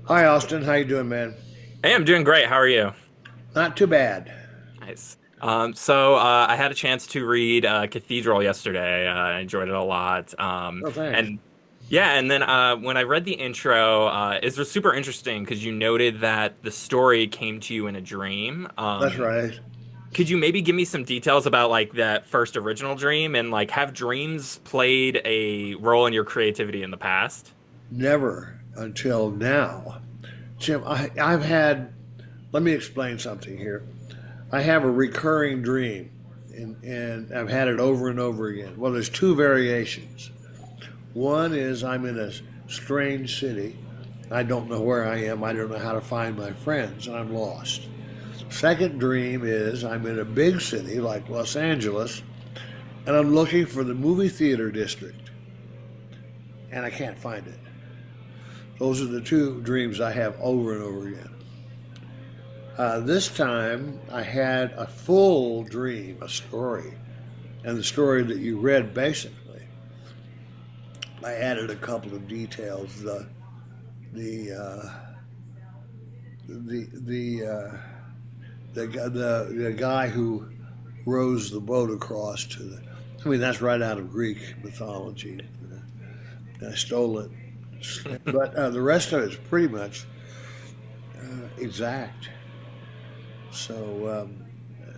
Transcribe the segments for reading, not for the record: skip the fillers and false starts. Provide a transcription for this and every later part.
Hi, Austin. How you doing, man? Hey, I'm doing great. How are you? Not too bad. Nice. So I had a chance to read Cathedral yesterday. I enjoyed it a lot. Oh, thanks. And yeah, and then when I read the intro, it was super interesting because you noted that the story came to you in a dream. That's right. Could you maybe give me some details about like that first original dream and like have dreams played a role in your creativity in the past? Never until now. Jim, I've had, let me explain something here. I have a recurring dream, and I've had it over and over again. Well, there's two variations. One is I'm in a strange city. I don't know where I am. I don't know how to find my friends, and I'm lost. Second dream is I'm in a big city like Los Angeles, and I'm looking for the movie theater district, and I can't find it. Those are the two dreams I have over and over again. This time I had a full dream, a story, and the story that you read basically. I added a couple of details. The uh, the guy who rows the boat across to the. I mean, that's right out of Greek mythology. I stole it, but the rest of it's pretty much exact. So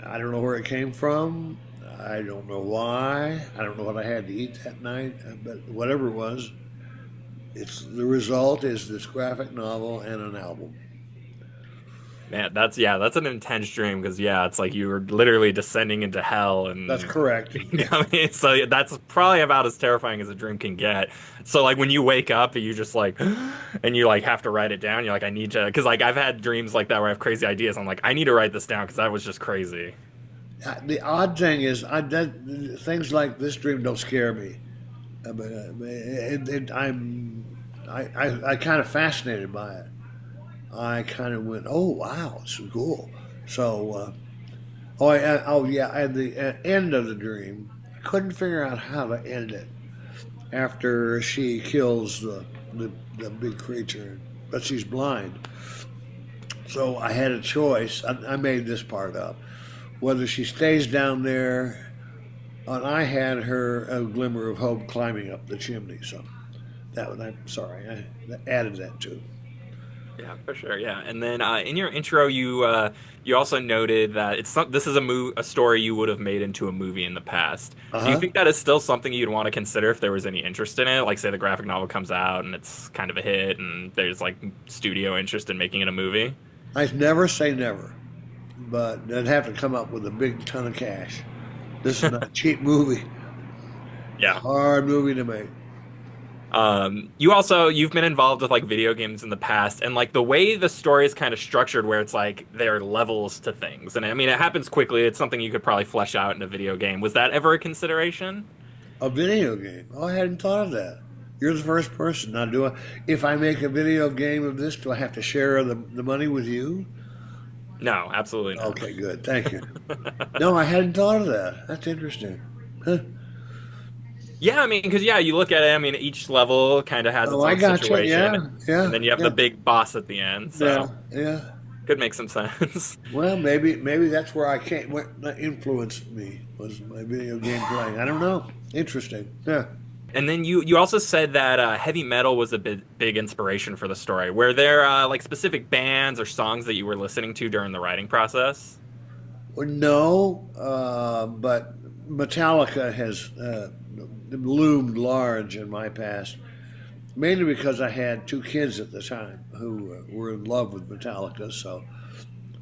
I don't know where it came from. I don't know why. I don't know what I had to eat that night. But whatever it was, it's the result is this graphic novel and an album. Man, that's an intense dream because yeah, it's like you were literally descending into hell That's and correct. I mean, so that's probably about as terrifying as a dream can get. So like when you wake up, you just like and you like have to write it down. You're like, I need to because like I've had dreams like that where I have crazy ideas. I'm like, I need to write this down because that was just crazy. The odd thing is, things like this dream don't scare me. I mean, I kind of fascinated by it. I kind of went, oh wow, it's so cool. So oh yeah, at the end of the dream, I couldn't figure out how to end it after she kills the big creature, but she's blind. So I had a choice. I made this part up. Whether she stays down there, and I had her a glimmer of hope climbing up the chimney. So that was, I'm sorry, I added that too. Yeah, for sure. Yeah, and then in your intro, you also noted that this is a story you would have made into a movie in the past. Uh Do you huh. think that is still something you'd want to consider if there was any interest in it? Like, say the graphic novel comes out and it's kind of a hit, and there's like studio interest in making it a movie. I never say never, but they'd have to come up with a big ton of cash. This is not a cheap movie. It's a Yeah. hard movie to make. You've been involved with like video games in the past, and like the way the story is kind of structured, where it's like there are levels to things, and I mean it happens quickly. It's something you could probably flesh out in a video game. Was that ever a consideration? A video game. Oh, I hadn't thought of that. You're the first person. Now, do I? If I make a video game of this, do I have to share the money with you? No, absolutely not. Okay, good. Thank you. No, I hadn't thought of that. That's interesting. Huh. Yeah, I mean, because yeah, you look at it. I mean, each level kind of has Oh, its I own got you. situation, Yeah, and yeah, then you have yeah, the big boss at the end. yeah, So yeah. could make some sense. Well, maybe that's where I came. What that influenced me was my video game playing. I don't know. Interesting. Yeah. And then you also said that heavy metal was a big inspiration for the story. Were there like specific bands or songs that you were listening to during the writing process? Well, no, but Metallica has loomed large in my past, mainly because I had two kids at the time who were in love with Metallica. So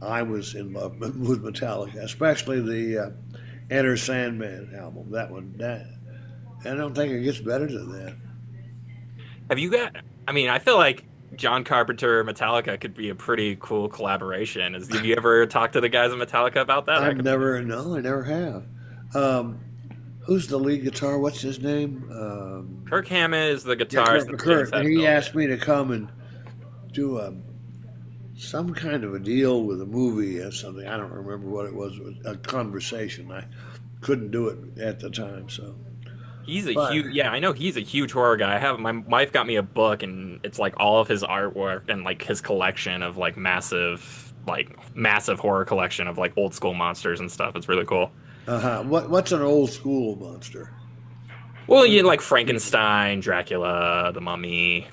I was in love with Metallica, especially the Enter Sandman album. That one, that I don't think it gets better than that. Have you got? I mean, I feel like John Carpenter Metallica could be a pretty cool collaboration. Have you ever talked to the guys in Metallica about that? That I've could be never, no, I never have. Um, who's the lead guitar? What's his name? Kirk Hammett is the Yeah, guitarist Kurt. and James Kurt. He Hetfield. asked me to come and do some kind of a deal with a movie or something. I don't remember what it was. It was a conversation. I couldn't do it at the time, so He's a But huge, yeah, I know he's a huge horror guy. I have my wife got me a book and it's like all of his artwork and like his collection of like massive horror collection of like old school monsters and stuff. It's really cool. what's an old school monster? Well, What you is like it? Frankenstein, Dracula, the Mummy.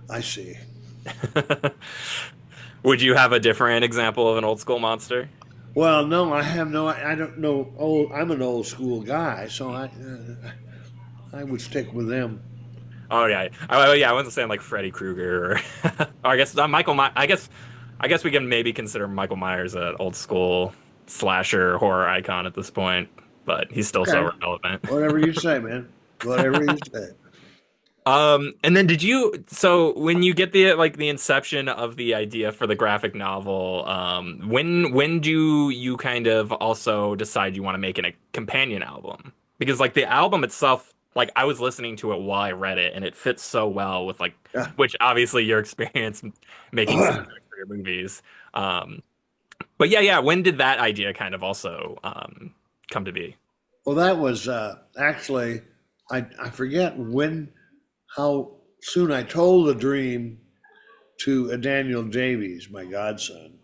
I see. Would you have a different example of an old school monster? Well, no, I have no. I don't know. I'm an old school guy, so I would stick with them. Oh yeah, yeah. I wasn't saying like Freddy Krueger, or, or I guess not Michael. I guess we can maybe consider Michael Myers an old school slasher horror icon at this point, but he's still Okay, so relevant. whatever you say, man. Whatever you say. And then did you? So when you get the like the inception of the idea for the graphic novel, when do you kind of also decide you want to make it a companion album? Because like the album itself, like I was listening to it while I read it, and it fits so well with like, Yeah. which obviously your experience making soundtracks for your movies. Um, but yeah, yeah. When did that idea kind of also come to be? Well, that was actually I forget how soon I told the dream to Daniel Davies, my godson,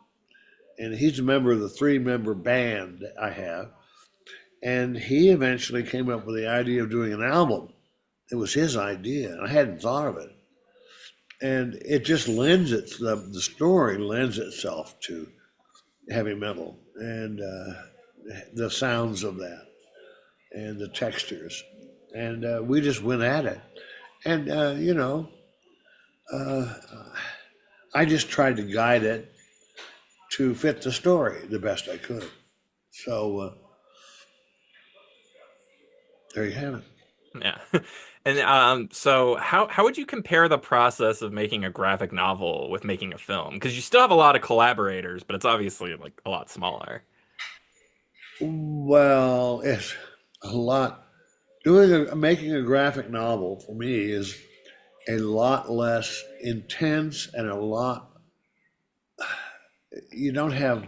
and he's a member of the three-member band that I have, and he eventually came up with the idea of doing an album. It was his idea, and I hadn't thought of it, and it just the story lends itself to heavy metal and the sounds of that and the textures, and we just went at it, and uh, I just tried to guide it to fit the story the best I could. So there you have it. Yeah. And so how would you compare the process of making a graphic novel with making a film? Because you still have a lot of collaborators, but it's obviously like a lot smaller. Well, it's a lot. Making a graphic novel for me is a lot less intense and a lot. You don't have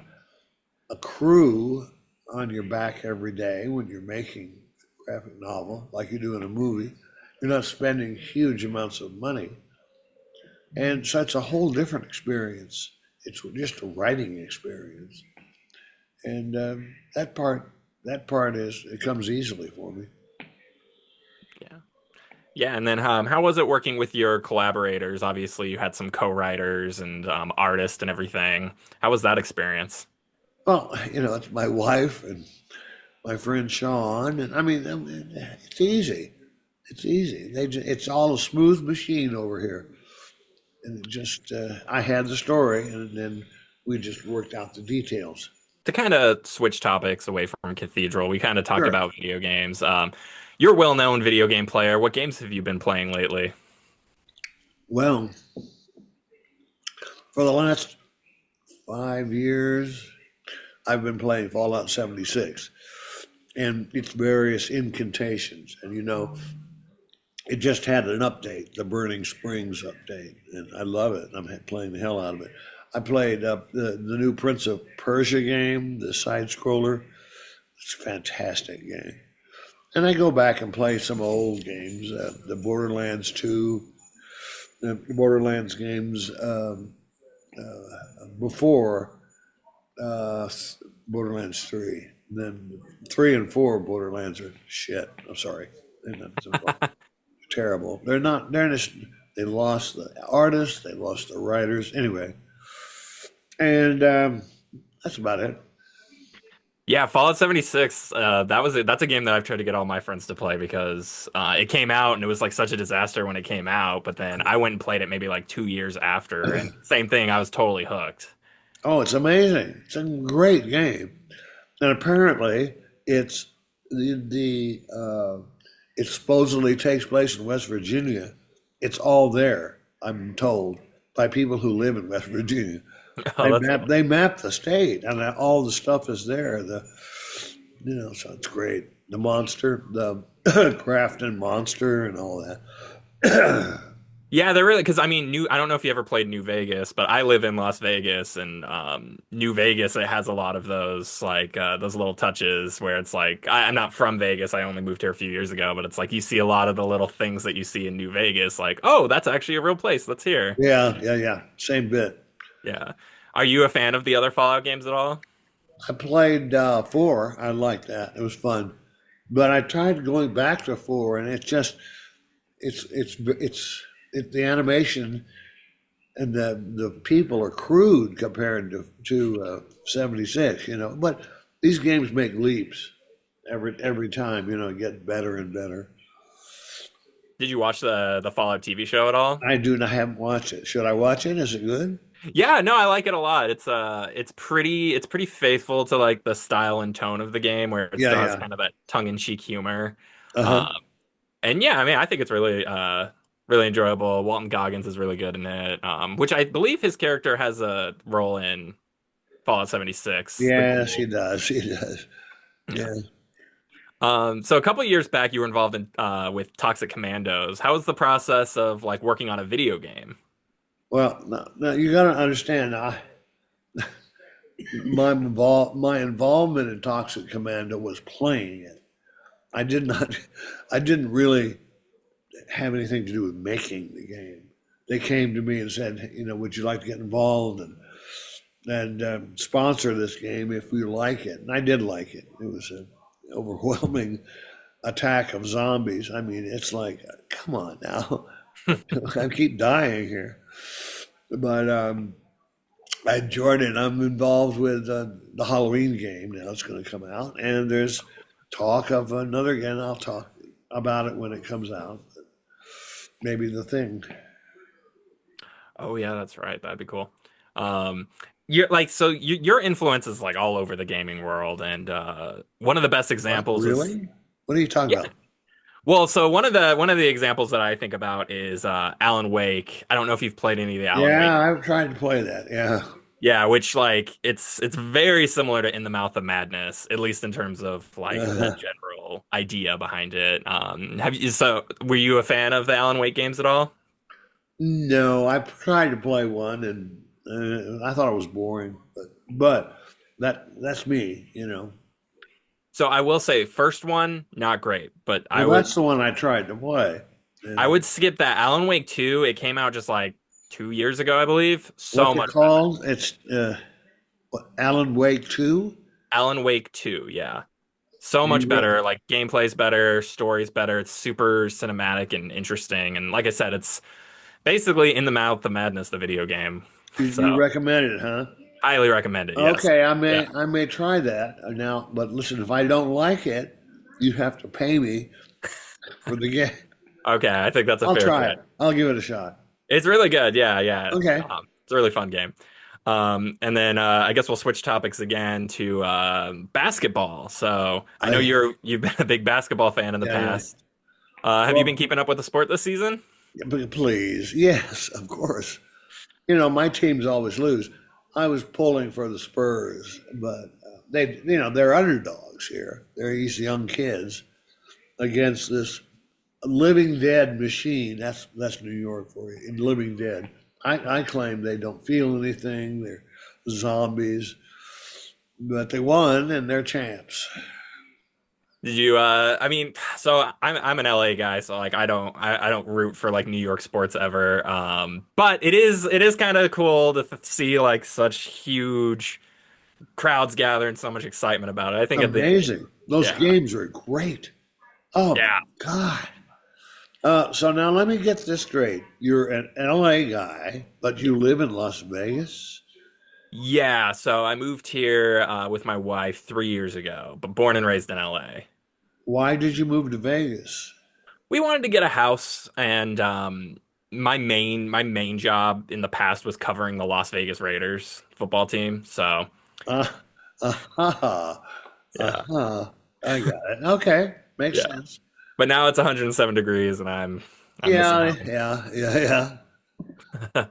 a crew on your back every day when you're making a graphic novel like you do in a movie. You're not spending huge amounts of money, and so it's a whole different experience. It's just a writing experience, and that part is it comes easily for me. Yeah. Yeah, and then how was it working with your collaborators? Obviously, you had some co-writers and artists and everything. How was that experience? Well, it's my wife and my friend Sean, and I mean, it's easy. It's easy. It's all a smooth machine over here, and it just I had the story, and then we just worked out the details. To kind of switch topics away from Cathedral, we kind of talked Sure. about video games. You're a well-known video game player. What games have you been playing lately? Well, for the last 5 years, I've been playing Fallout 76 and its various incantations, and it just had an update, the Burning Springs update, and I love it. I'm playing the hell out of it. I played the new Prince of Persia game, the side scroller. It's a fantastic game. And I go back and play some old games, the Borderlands 2, the Borderlands games before uh, Borderlands 3. Then 3 and 4 Borderlands are shit. I'm sorry. They're not terrible. They're just, they lost the artists, they lost the writers. Anyway, and that's about it. Yeah, Fallout 76, that's a game that I've tried to get all my friends to play because it came out and it was like such a disaster when it came out, but then I went and played it maybe like 2 years after and same thing, I was totally hooked. Oh, it's amazing. It's a great game. And apparently it's it supposedly takes place in West Virginia. It's all there, I'm told, by people who live in West Virginia. Oh, that's cool. They map the state, and all the stuff is there. So it's great. The monster, the Crafton monster, and all that. Yeah, they're really because I mean, New. I don't know if you ever played New Vegas, but I live in Las Vegas, and New Vegas it has a lot of those little touches where it's like I'm not from Vegas. I only moved here a few years ago, but it's like you see a lot of the little things that you see in New Vegas, like oh, that's actually a real place. That's here. Yeah, yeah, yeah. Same bit. Yeah. Are you a fan of the other Fallout games at all? I played four. I liked that. It was fun. But I tried going back to four, and it's the animation and the people are crude compared to 76. But these games make leaps every time. Get better and better. Did you watch the Fallout TV show at all? I haven't watched it. Should I watch it? Is it good? Yeah, no, I like it a lot. It's pretty faithful to like the style and tone of the game where it Yeah, still has yeah. kind of that tongue-in-cheek humor. Uh huh. Um, and yeah, I mean, I think it's really enjoyable. Walton Goggins is really good in it. Which I believe his character has a role in Fallout 76, the Yes, he Ghoul. does. He does. Yeah. Yeah. So a couple of years back, you were involved in with Toxic Commandos. How was the process of like working on a video game? Well, now you got to understand. My involvement in Toxic Commando was playing it. I did not. I didn't really have anything to do with making the game. They came to me and said, would you like to get involved and sponsor this game if you like it? And I did like it. It was an overwhelming attack of zombies. I mean, it's like, come on now, I keep dying here. But I enjoyed it. I'm involved with the Halloween game now. It's going to come out, and there's talk of another again. I'll talk about it when it comes out. Maybe the thing. Oh yeah, that's right. That'd be cool. Um, you're like so your influence is like all over the gaming world, and one of the best What, examples is really? What are you talking yeah. about? Well, so one of the examples that I think about is Alan Wake. I don't know if you've played any of the Alan Wake. Yeah, I've tried to play that. Yeah. Yeah, which like it's very similar to In the Mouth of Madness, at least in terms of like the general idea behind it. Were you a fan of the Alan Wake games at all? No, I tried to play one, and I thought it was boring. But that's me. So I will say, first one, not great, but I Well, would that's the one I tried to play. I And would skip that. Alan Wake 2, it came out just like 2 years ago, I believe. So what's it much better. called? It's Alan Wake 2. Alan Wake 2, yeah. So much You better. Like gameplay's better, story's better. It's super cinematic and interesting. And like I said, it's basically In the Mouth of Madness, the video game. you So recommend it, huh? highly recommend it, yes. Okay, Yeah. I may try that now. But listen, if I don't like it, you have to pay me for the game. Okay, I think that's a I'll fair try trade. it. I'll give it a shot. It's really good. Yeah, yeah. Okay. It's a really fun game. And then I guess we'll switch topics again to basketball. So I know I you've been a big basketball fan in the Yeah, yeah. past. Have you been Well, keeping up with the sport this season? but please, yes, of course. My teams always lose. I was pulling for the Spurs, but they're underdogs here. They're these young kids against this living dead machine. That's New York for you. In Living Dead, I claim they don't feel anything. They're zombies, but they won and they're champs. Did you I mean, so I'm an LA guy, so like I don't root for like New York sports ever. But it is kind of cool to see like such huge crowds gather and so much excitement about it. I think at the Amazing. Those yeah. games are great. Oh my Yeah. God. So now let me get this straight. You're an LA guy, but you live in Las Vegas. Yeah, so I moved here with my wife 3 years ago, but born and raised in LA. Why did you move to Vegas? We wanted to get a house, and my main job in the past was covering the Las Vegas Raiders football team. So Uh, aha, yeah, aha. I got it. Okay, makes yeah. sense. But now it's 107 degrees, and I'm missing Yeah, out. yeah, yeah, yeah.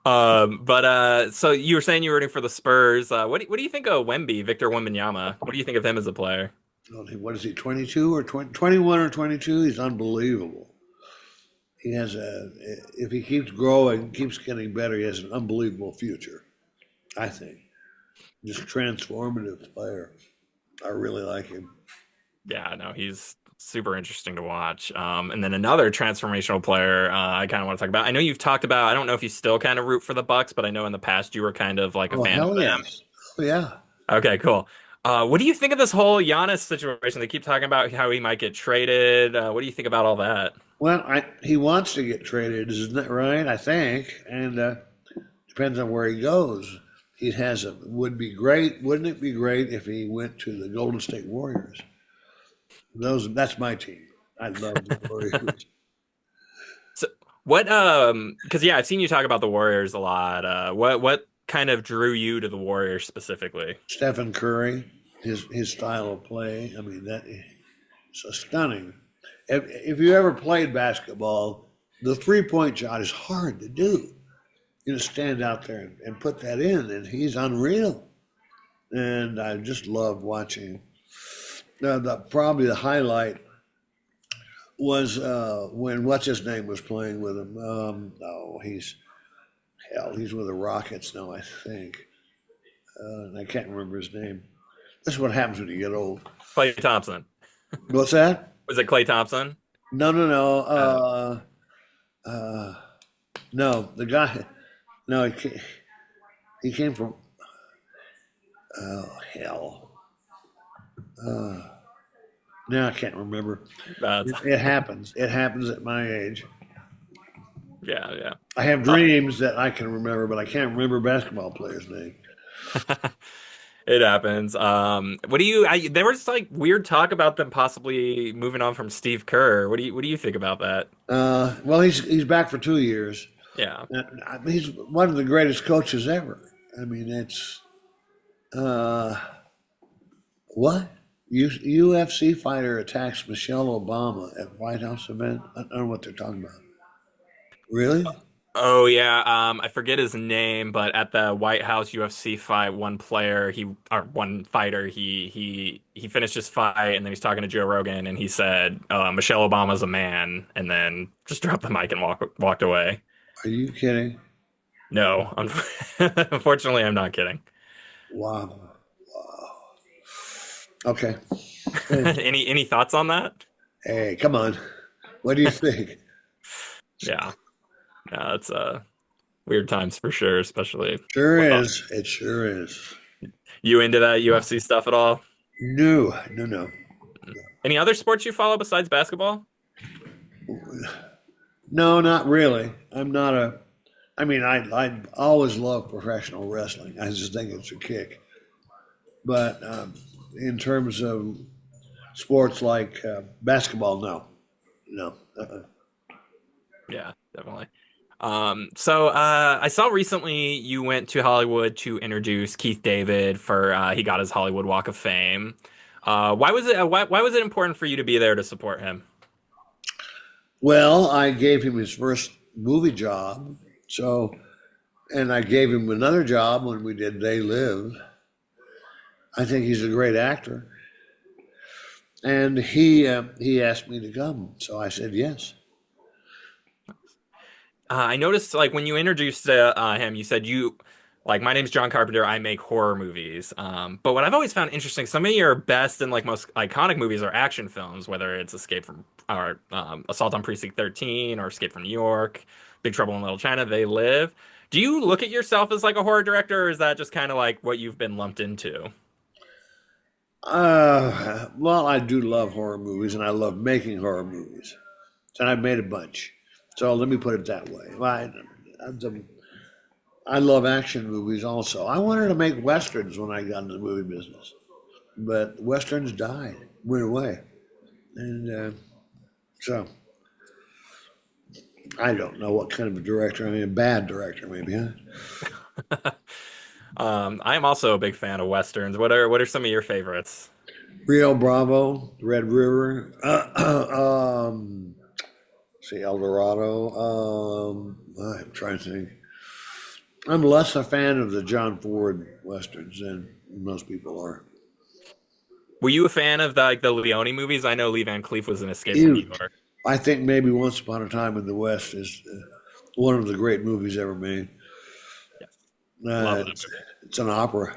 But so you were saying you were rooting for the Spurs. What do you think of Wemby, Victor Wembanyama? What do you think of him as a player? What is he, 22 or 20, 21 or 22? He's unbelievable. he has a if he keeps growing, keeps getting better, he has an unbelievable future. I think just transformative player. I really like him. Yeah, no, he's super interesting to watch. And then another transformational player I kind of want to talk about. I know you've talked about. I don't know if you still kind of root for the Bucks, but I know in the past you were kind of like a Oh fan of hell them. yes! Oh yeah. Okay, cool. What do you think of this whole Giannis situation? They keep talking about how he might get traded. What do you think about all that? Well, he wants to get traded, isn't that right? I think, and depends on where he goes. He has a would be great. Wouldn't it be great if he went to the Golden State Warriors? That's my team. I love the Warriors. So because yeah, I've seen you talk about the Warriors a lot. What kind of drew you to the Warriors specifically? Stephen Curry, his style of play. I mean that so stunning. If you ever played basketball, the 3-point shot is hard to do. You know, stand out there and put that in, and he's unreal. And I just love watching. Probably the highlight was when what's his name was playing with him. Oh, he's with the Rockets now, I think. And I can't remember his name. This is what happens when you get old. Klay Thompson. What's that? Was it Klay Thompson? No, no, no. Uh, Uh, no, the guy. No, he came from. Oh hell. Uh, now I can't remember. that's It happens. It happens at my age. yeah, yeah. I have Uh, dreams that I can remember, but I can't remember basketball players' name. it happens. What do you? There was like weird talk about them possibly moving on from Steve Kerr. What do you think about that? Well, he's back for 2 years. Yeah. And he's one of the greatest coaches ever. I mean, it's uh, what UFC fighter attacks Michelle Obama at White House event. I don't know what they're talking about. Really? Oh yeah, I forget his name, but at the White House UFC fight, one player, he or one fighter, he finished his fight, and then he's talking to Joe Rogan, and he said, "Michelle Obama's a man," and then just dropped the mic and walked away. Are you kidding? No, unfortunately, I'm not kidding. Wow. Okay. Any thoughts on that? Hey, come on. What do you think? Yeah, no, it's weird times for sure, especially. Sure Well, is. It sure is. you into that UFC stuff at all? No, no, no. Any other sports you follow besides basketball? No, not really. I'm not a. I mean, I always love professional wrestling. I just think it's a kick. But in terms of sports like basketball, no, no. Yeah, definitely. So I saw recently you went to Hollywood to introduce Keith David for he got his Hollywood Walk of Fame. Why was it important for you to be there to support him? Well, I gave him his first movie job, so and I gave him another job when we did They Live. I think he's a great actor, and he asked me to come, so I said yes. I noticed like when you introduced him, you said you like my name's John Carpenter. I make horror movies. But what I've always found interesting, some of your best and like most iconic movies are action films, whether it's Escape from or Assault on Precinct 13 or Escape from New York, Big Trouble in Little China, They Live. Do you look at yourself as like a horror director, or is that just kind of like what you've been lumped into? Well, I do love horror movies, and I love making horror movies, and I've made a bunch. So let me put it that way. I love action movies also. I wanted to make westerns when I got into the movie business, but westerns died, went away, and so I don't know what kind of a director. I mean, a bad director, maybe, huh? I am also a big fan of westerns. What are some of your favorites? Rio Bravo, Red River, see El Dorado. I'm trying to think. I'm less a fan of the John Ford westerns than most people are. Were you a fan of the Leone movies? I know Lee Van Cleef was in Escape from New Ew. York. I think maybe Once Upon a Time in the West is one of the great movies ever made. Yes. Love that It's, movie. it's an opera.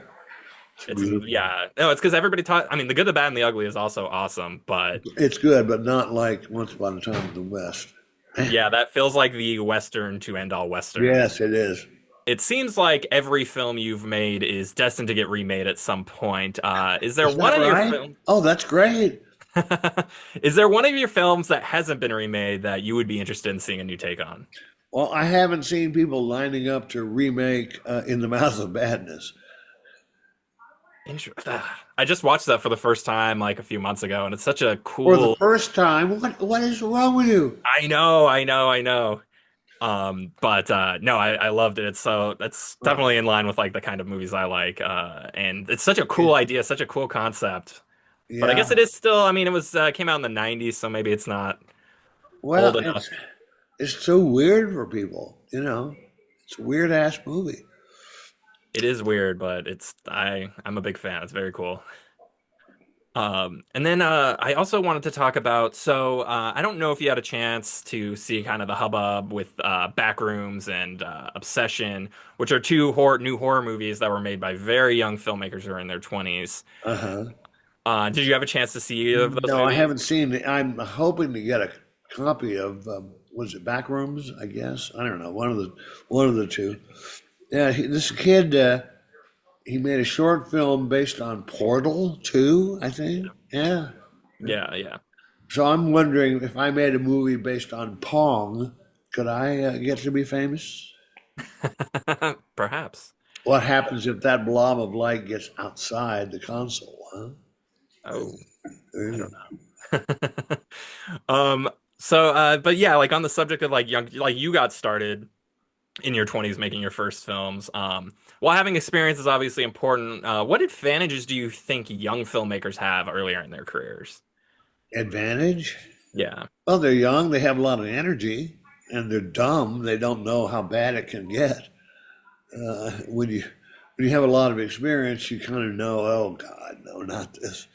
It's It's beautiful. yeah. No, it's because everybody taught. I mean, The Good, the Bad, and the Ugly is also awesome, but It's good, but not like Once Upon a Time in the West. yeah, that feels like the Western to end all Westerns. Yes, it is. It seems like every film you've made is destined to get remade at some point. Is there Is one that of your right? films? Oh, that's great. Is there one of your films that hasn't been remade that you would be interested in seeing a new take on? Well, I haven't seen people lining up to remake In the Mouth of Madness. I just watched that for the first time like a few months ago, and it's such a For the cool. first time, what is wrong with you? I know. But no, I loved it. It's so that's Oh, definitely in line with like the kind of movies I like. And it's such a cool idea, such a cool concept. But I guess yeah. it is still. I mean, it was came out in the '90s, so maybe it's not old Well, enough. it's so weird for people, you know. It's a weird ass movie. It is weird, but I'm a big fan. It's very cool. And then I also wanted to talk about. So I don't know if you had a chance to see kind of the hubbub with Backrooms and Obsession, which are two new horror movies that were made by very young filmmakers who are in their 20s. Uh-huh. Did you have a chance to see either of those No, I movies? haven't seen it. I'm hoping to get a copy of was it Backrooms? I guess I don't know. One of the two. Yeah, this kid he made a short film based on Portal 2, I think. Yeah. Yeah, yeah. So I'm wondering if I made a movie based on Pong, could I get to be famous? Perhaps. What happens if that blob of light gets outside the console? Huh? Oh, I Yeah. don't know. But yeah, like on the subject of like young, like you got started in your 20s making your first films. While having experience is obviously important, what advantages do you think young filmmakers have earlier in their careers? Advantage? Yeah. Well, they're young, they have a lot of energy, and they're dumb. They don't know how bad it can get. When you have a lot of experience, you kind of know. Oh God, no, not this.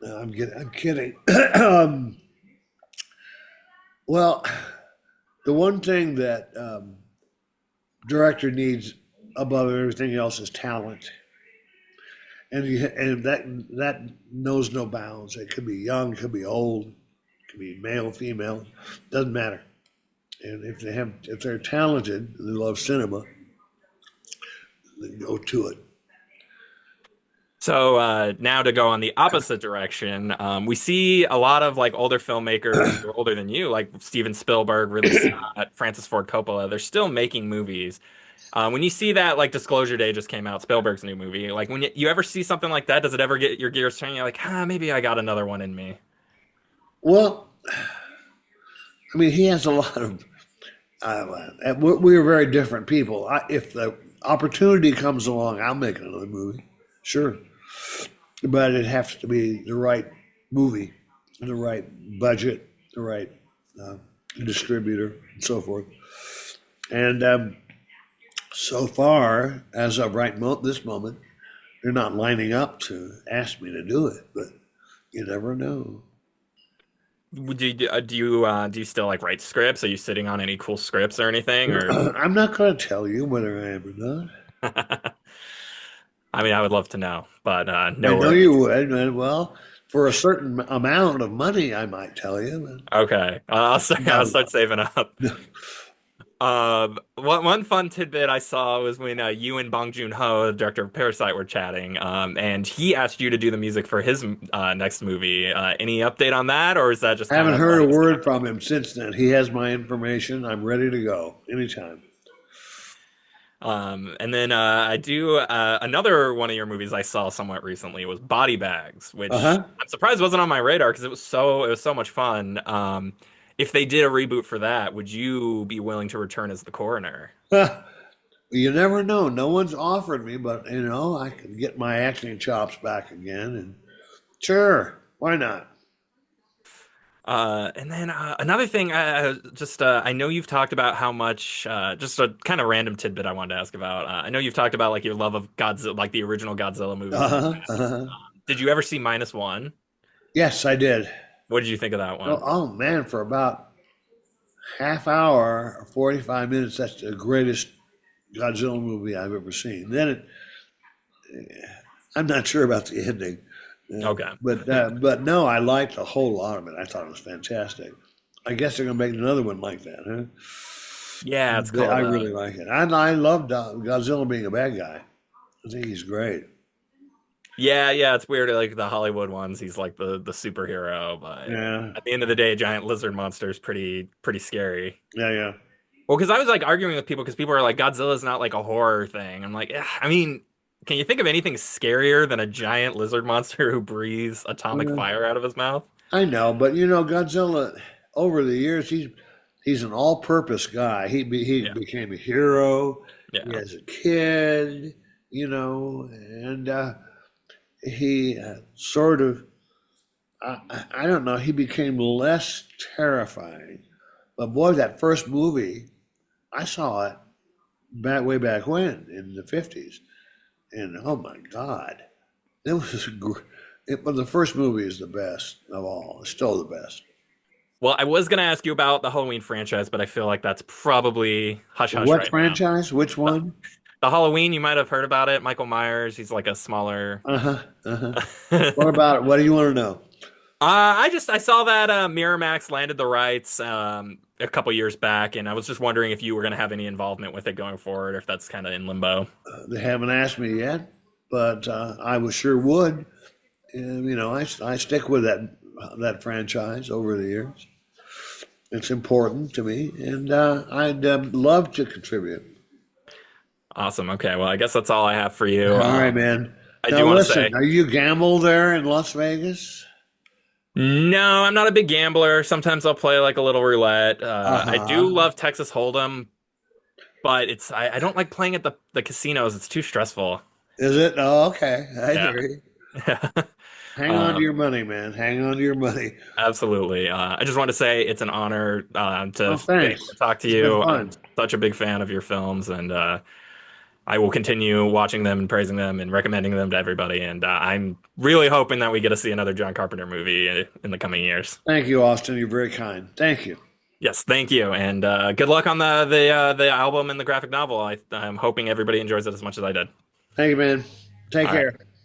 No, I'm kidding. Well, the one thing that director needs above everything else is talent, and that knows no bounds. It could be young, it could be old, it could be male, female, doesn't matter. And if they're talented, they love cinema, then go to it. So now to go on the opposite direction, we see a lot of like older filmmakers who are older than you, like Steven Spielberg, Ridley Scott, Francis Ford Coppola. They're still making movies. When you see that, like Disclosure Day just came out, Spielberg's new movie. Like when you ever see something like that, does it ever get your gears turning? You're like, maybe I got another one in me. Well, I mean, he has a lot of. We're very different people. If the opportunity comes along, I'll make another movie, sure, but it has to be the right movie, the right budget, the right uh, distributor, and so forth. And so far, as of this moment, they're not lining up to ask me to do it, but you never know. Do you still like write scripts? Are you sitting on any cool scripts or anything? Or I'm not going to tell you whether I am or not. I mean, I would love to know, but I no know worries. you would. Well, for a certain amount of money, I might tell you. Okay, I'll No, start saving up. no. One fun tidbit I saw was when you and Bong Joon-ho, the director of Parasite, were chatting, and he asked you to do the music for his next movie. Any update on that, or is that just I kind haven't of heard a like word from him since then. He has my information. I'm ready to go anytime. And then I do another one of your movies I saw somewhat recently was Body Bags, Uh which huh. I'm surprised wasn't on my radar because it was so much fun. If they did a reboot for that, would you be willing to return as the coroner? You never know. No one's offered me, but I can get my acting chops back again. And sure, why not? And then another thing, I know you've talked about how much, just a kind of random tidbit I wanted to ask about. I know you've talked about like your love of Godzilla, like the original Godzilla movies in the Uh huh. past. Did you ever see Minus One? Yes, I did. What did you think of that Oh, one? oh man, for about half hour or 45 minutes, that's the greatest Godzilla movie I've ever seen. I'm not sure about the ending, Okay. but no, I liked a whole lot of it. I thought it was fantastic. I guess they're gonna make another one like that, huh? Yeah, it's I called really like it. I love Godzilla being a bad guy. I think he's great. yeah, yeah, it's weird like the Hollywood ones, he's like the superhero, but Yeah, at the end of the day, a giant lizard monster is pretty scary. yeah, yeah. Well, because I was like arguing with people because people are like Godzilla's not like a horror thing. I'm like, I mean, can you think of anything scarier than a giant lizard monster who breathes atomic Uh, fire out of his mouth? I know, but Godzilla. Over the years, he's an all-purpose guy. He Yeah, became a hero. He yeah. as a kid, and he sort of. I don't know. He became less terrifying. But boy, that first movie, I saw it way back when in the 50s, and oh my God, it was but the first movie is the best of all. It's still the best. Well, I was gonna ask you about the Halloween franchise, but I feel like that's probably hush hush What right now. franchise? Which The, one? the Halloween, you might have heard about it. Michael Myers, he's like a smaller. Uh-huh. Uh-huh. What about it? What do you want to know? I saw that Miramax landed the rights a couple years back, and I was just wondering if you were gonna have any involvement with it going forward, or if that's kind of in limbo. They haven't asked me yet, but I was sure would. And, I stick with that franchise over the years. It's important to me, and I'd love to contribute. Awesome. Okay. Well, I guess that's all I have for you. All right, man. I Now do want to listen, say, are you gamble there in Las Vegas? no, I'm not a big gambler. Sometimes I'll play like a little roulette. I do Uh-huh. love Texas Hold'em, but I don't like playing at the casinos. It's too stressful. Is it? Oh, okay. I Yeah. hear you. Yeah. Hang on to Um, your money, man. Hang on to your money. absolutely. I just want to say it's an honor Oh, to be able to thanks. talk to It's been you. I'm fun. such a big fan of your films, and I will continue watching them and praising them and recommending them to everybody. And I'm really hoping that we get to see another John Carpenter movie in the coming years. Thank you, Austin. You're very kind. Thank you. Yes, thank you, and good luck on the album and the graphic novel. I'm hoping everybody enjoys it as much as I did. Thank you, man. Take All right, care.